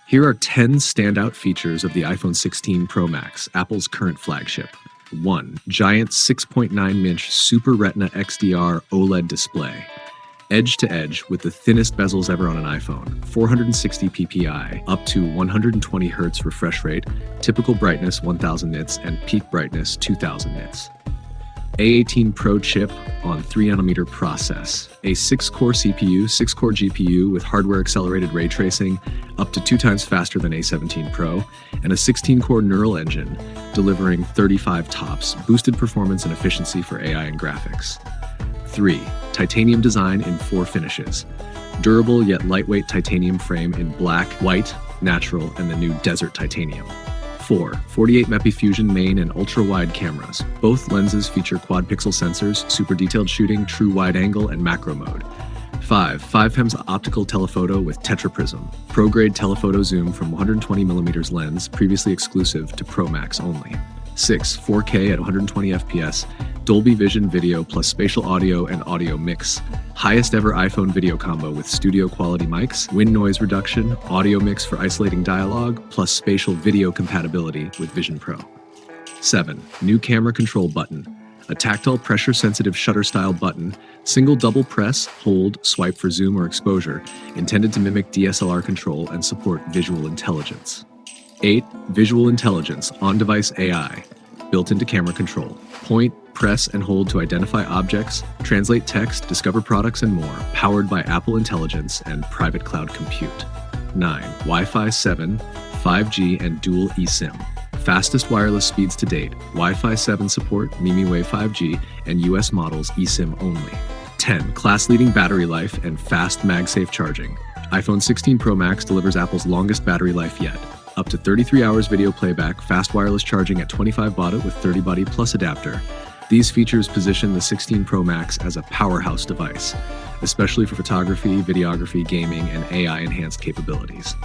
Here are 10 standout features of the iPhone 16 Pro Max, Apple's current flagship. 1. Giant 6.9-inch Super Retina XDR OLED display. Edge-to-edge with the thinnest bezels ever on an iPhone, 460 ppi, up to 120 Hz refresh rate, typical brightness 1000 nits, and peak brightness 2000 nits. A18 Pro chip on 3nm process. A 6-core CPU, 6-core GPU with hardware-accelerated ray tracing, up to 2 times faster than A17 Pro, and a 16-core neural engine, delivering 35 TOPS, boosted performance and efficiency for AI and graphics. 3. Titanium design in 4 finishes. Durable yet lightweight titanium frame in black, white, natural, and the new desert titanium. 4. 48MP Fusion main and ultra-wide cameras. Both lenses feature quad-pixel sensors, super detailed shooting, true wide angle, and macro mode. 5. 5 optical telephoto with tetraprism. Pro-grade telephoto zoom from 120mm lens, previously exclusive to Pro Max only. 6. 4K at 120fps, Dolby Vision video plus spatial audio and audio mix. Highest ever iPhone video combo with studio quality mics, wind noise reduction, audio mix for isolating dialogue, plus spatial video compatibility with Vision Pro. 7. New camera control button. A tactile pressure-sensitive shutter-style button, single double press, hold, swipe for zoom or exposure, intended to mimic DSLR control and support visual intelligence. 8. Visual intelligence, on-device AI, built into camera control. Point, press, and hold to identify objects, translate text, discover products, and more, powered by Apple Intelligence and private cloud compute. 9. Wi-Fi 7, 5G, and dual eSIM. Fastest wireless speeds to date, Wi-Fi 7 support, MIMIWave 5G, and US models eSIM only. 10. Class-leading battery life and fast MagSafe charging. iPhone 16 Pro Max delivers Apple's longest battery life yet. Up to 33 hours video playback, fast wireless charging at 25 baud with 30 baud plus adapter. These features position the 16 Pro Max as a powerhouse device, especially for photography, videography, gaming, and AI-enhanced capabilities.